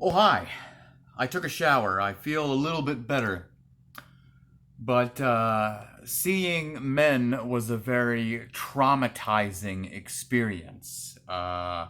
Oh, hi. I took a shower. I feel a little bit better. But seeing men was a very traumatizing experience. I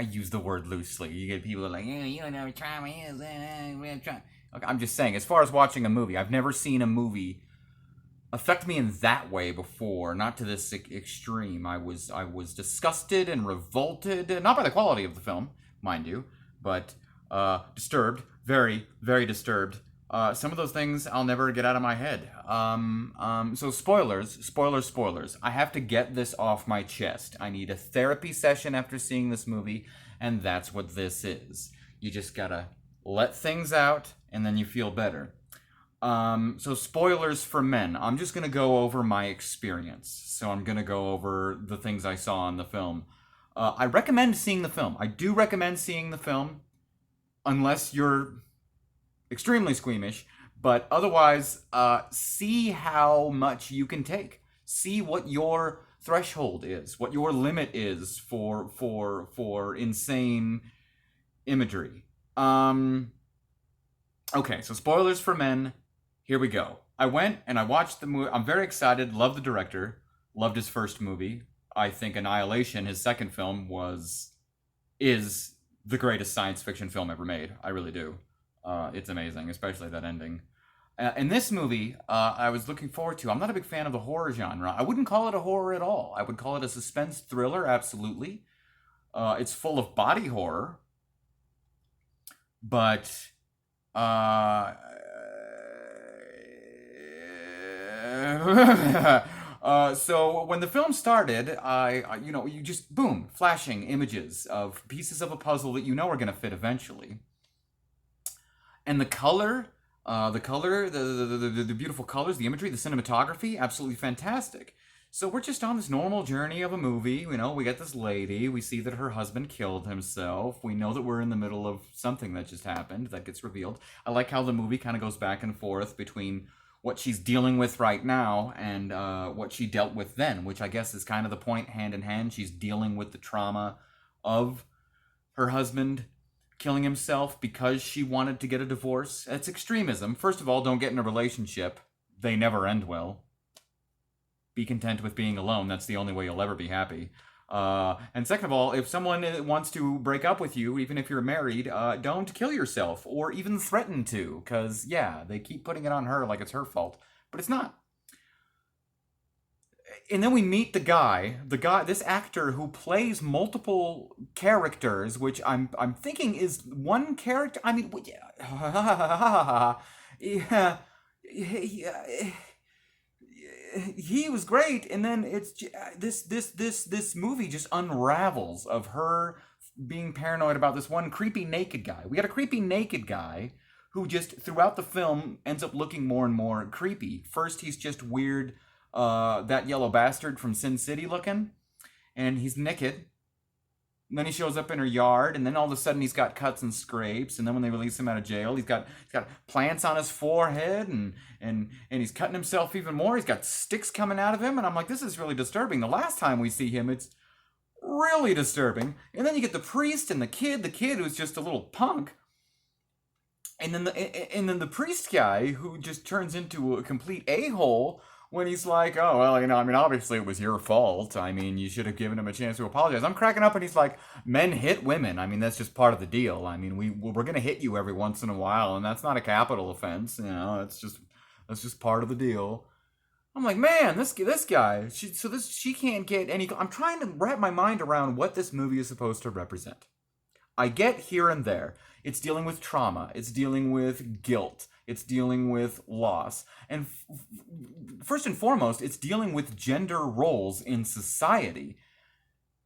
use the word loosely. You get people like, yeah, you don't know what trauma is. Okay, I'm just saying, as far as watching a movie, I've never seen a movie affect me in that way before. Not to this extreme. I was disgusted and revolted, not by the quality of the film, mind you, but disturbed, very very disturbed. Some of those things I'll never get out of my head. So spoilers. I have to get this off my chest. I need a therapy session after seeing this movie, and that's what this is. You just gotta let things out, and then you feel better. So spoilers for Men. I'm just gonna go over my experience. So I'm gonna go over the things I saw in the film. I recommend seeing the film. I do recommend seeing the film, unless you're extremely squeamish. But otherwise, see how much you can take. See what your threshold is, what your limit is for insane imagery. Okay, so spoilers for Men. Here we go. I went and I watched the movie. I'm very excited. Love the director. Loved his first movie. I think Annihilation, his second film, is the greatest science fiction film ever made. I really do. It's amazing, especially that ending. In this movie, I was looking forward to. I'm not a big fan of the horror genre. I wouldn't call it a horror at all. I would call it a suspense thriller. Absolutely. It's full of body horror, but uh, so when the film started, you just boom, flashing images of pieces of a puzzle that you know are going to fit eventually, and the beautiful colors, the imagery, the cinematography, absolutely fantastic. So we're just on this normal journey of a movie. We get this lady. We see that her husband killed himself. We know that we're in the middle of something that just happened that gets revealed. I like how the movie kind of goes back and forth between what she's dealing with right now and what she dealt with then, which I guess is kind of the point, hand in hand. She's dealing with the trauma of her husband killing himself because she wanted to get a divorce. It's extremism. First of all, don't get in a relationship. They never end well. Be content with being alone. That's the only way you'll ever be happy. And second of all, if someone wants to break up with you, even if you're married, don't kill yourself or even threaten to, because, yeah, they keep putting it on her like it's her fault. But it's not. And then we meet this actor who plays multiple characters, which I'm thinking is one character. I mean, yeah, yeah, he was great, and then this movie just unravels of her being paranoid about this one creepy naked guy. We got a creepy naked guy who just throughout the film ends up looking more and more creepy. First, he's just weird, that yellow bastard from Sin City looking, and he's naked. And then he shows up in her yard, and then all of a sudden he's got cuts and scrapes. And then when they release him out of jail, he's got plants on his forehead, and he's cutting himself even more. He's got sticks coming out of him, and I'm like, this is really disturbing. The last time we see him, it's really disturbing. And then you get the priest and the kid who's just a little punk, and then the priest guy who just turns into a complete a-hole when he's like, oh, well, I mean, obviously it was your fault. I mean, you should have given him a chance to apologize. I'm cracking up, and he's like, men hit women. I mean, that's just part of the deal. I mean, we're going to hit you every once in a while, and that's not a capital offense. That's just part of the deal. I'm like, man, this guy, she can't get any. I'm trying to wrap my mind around what this movie is supposed to represent. I get here and there. It's dealing with trauma. It's dealing with guilt. It's dealing with loss. And first and foremost, it's dealing with gender roles in society.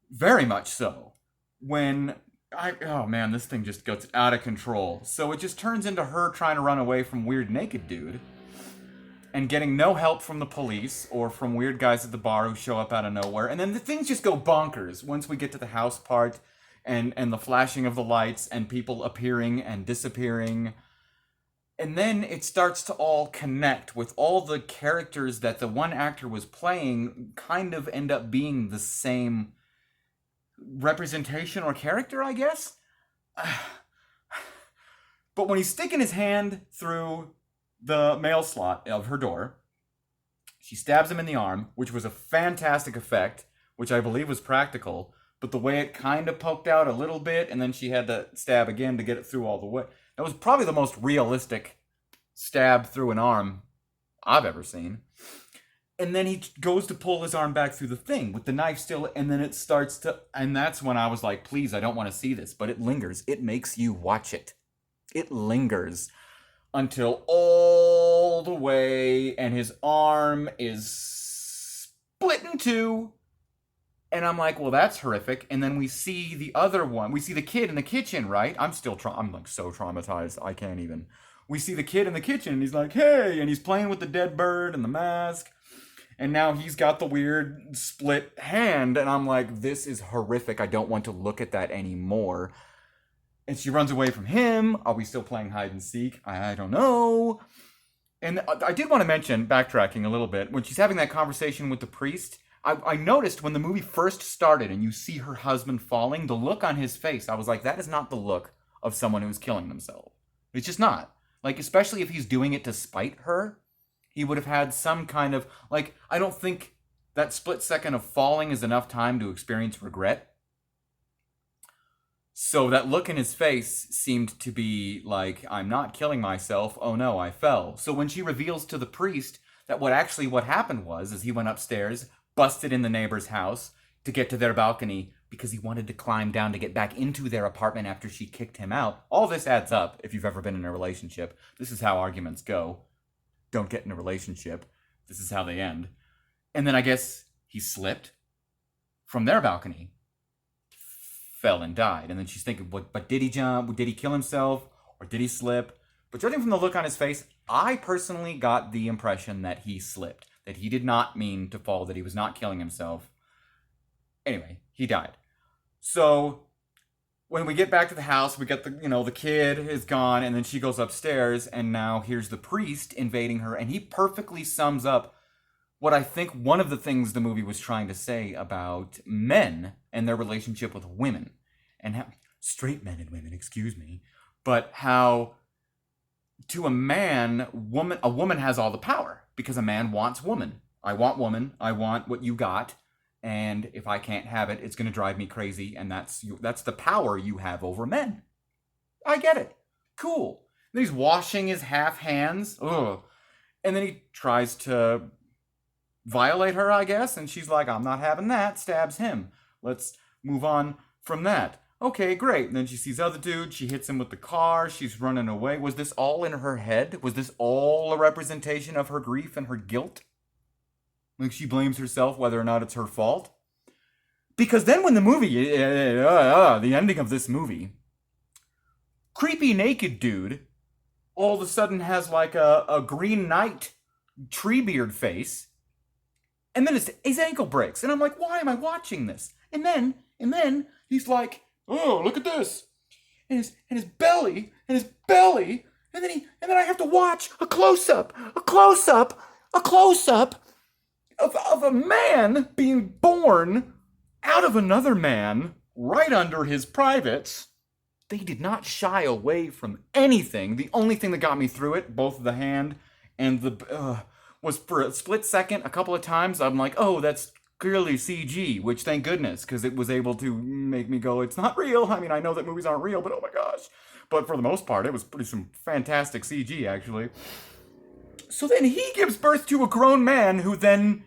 Very much so. Oh man, this thing just gets out of control. So it just turns into her trying to run away from weird naked dude and getting no help from the police or from weird guys at the bar who show up out of nowhere. And then the things just go bonkers once we get to the house part and the flashing of the lights and people appearing and disappearing. And then it starts to all connect with all the characters that the one actor was playing kind of end up being the same representation or character, I guess. But when he's sticking his hand through the mail slot of her door, she stabs him in the arm, which was a fantastic effect, which I believe was practical. But the way it kind of poked out a little bit, and then she had to stab again to get it through all the way. That was probably the most realistic stab through an arm I've ever seen. And then he goes to pull his arm back through the thing with the knife still, and then it starts to... And that's when I was like, please, I don't want to see this. But it lingers. It makes you watch it. It lingers until all the way, and his arm is split in two. And I'm like, well, that's horrific. And then we see the other one. We see the kid in the kitchen, right? I'm like so traumatized. I can't even. We see the kid in the kitchen, and he's like, hey, and he's playing with the dead bird and the mask. And now he's got the weird split hand, and I'm like, this is horrific. I don't want to look at that anymore. And she runs away from him. Are we still playing hide and seek? I don't know. And I did want to mention, backtracking a little bit, when she's having that conversation with the priest, I noticed when the movie first started and you see her husband falling, the look on his face, I was like, that is not the look of someone who's killing themselves. It's just not. Like, especially if he's doing it to spite her, he would have had some kind of, like, I don't think that split second of falling is enough time to experience regret. So that look in his face seemed to be like, I'm not killing myself. Oh no, I fell. So when she reveals to the priest that what happened was, is he went upstairs, busted in the neighbor's house to get to their balcony because he wanted to climb down to get back into their apartment after she kicked him out. All this adds up if you've ever been in a relationship. This is how arguments go. Don't get in a relationship. This is how they end. And then I guess he slipped from their balcony, fell and died. And then she's thinking, but did he jump? Did he kill himself? Or did he slip? But judging from the look on his face, I personally got the impression that he slipped. That he did not mean to fall, that he was not killing himself. Anyway, he died. So when we get back to the house, we get the kid is gone, and then she goes upstairs, and now here's the priest invading her, and he perfectly sums up what I think one of the things the movie was trying to say about men and their relationship with women, and how, straight men and women, excuse me, but how to a man, a woman has all the power, because a man wants woman. I want woman, I want what you got, and if I can't have it, it's going to drive me crazy, and that's the power you have over men. I get it. Cool. And he's washing his half hands. Ugh. And then he tries to violate her, I guess, and she's like, I'm not having that, stabs him. Let's move on from that. Okay, great. And then she sees other dude, she hits him with the car, she's running away. Was this all in her head? Was this all a representation of her grief and her guilt? Like she blames herself whether or not it's her fault? Because then when the movie, the ending of this movie, creepy naked dude all of a sudden has like a Green Knight Treebeard face, and then his ankle breaks, and I'm like, why am I watching this? And then he's like, oh, look at this, and his belly, and then I have to watch a close up of a man being born out of another man right under his privates. They did not shy away from anything. The only thing that got me through it, both the hand and the was for a split second, a couple of times, I'm like, oh, that's clearly CG, which thank goodness, because it was able to make me go, it's not real. I mean, I know that movies aren't real, but oh my gosh. But for the most part, it was some fantastic CG, actually. So then he gives birth to a grown man who then,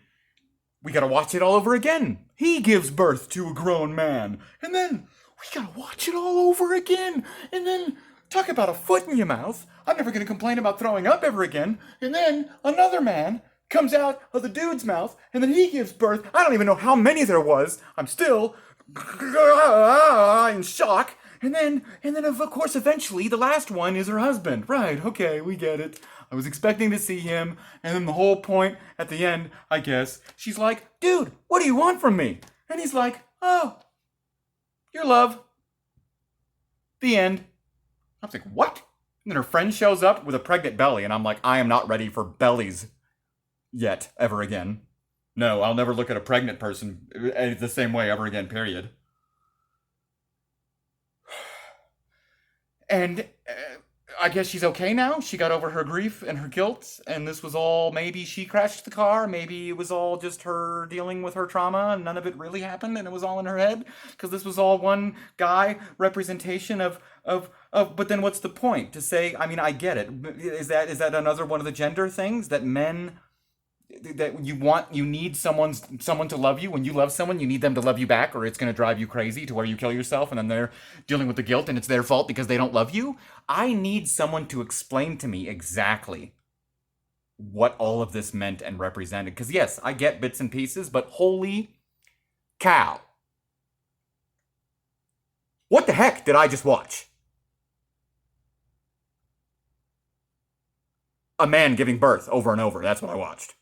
we gotta watch it all over again. He gives birth to a grown man. And then we gotta watch it all over again. And then, talk about a foot in your mouth. I'm never gonna complain about throwing up ever again. And then another man comes out of the dude's mouth, and then he gives birth. I don't even know how many there was. I'm still in shock. And then of course, eventually, the last one is her husband. Right, okay, we get it. I was expecting to see him, and then the whole point at the end, I guess, she's like, dude, what do you want from me? And he's like, oh, your love. The end. I was like, what? And then her friend shows up with a pregnant belly, and I'm like, I am not ready for bellies yet, ever again. No, I'll never look at a pregnant person the same way ever again, period. And I guess she's okay now. She got over her grief and her guilt, and this was all maybe she crashed the car. Maybe it was all just her dealing with her trauma, and none of it really happened, and it was all in her head because this was all one guy representation of. But then, what's the point to say? I mean, I get it. Is that another one of the gender things that men that you need someone to love you. When you love someone, you need them to love you back, or it's going to drive you crazy to where you kill yourself, and then they're dealing with the guilt and it's their fault because they don't love you. I need someone to explain to me exactly what all of this meant and represented, because yes, I get bits and pieces, but holy cow, what the heck did I just watch? A man giving birth over and over. That's what I watched.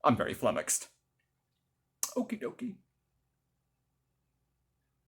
I'm very flummoxed. Okie dokie.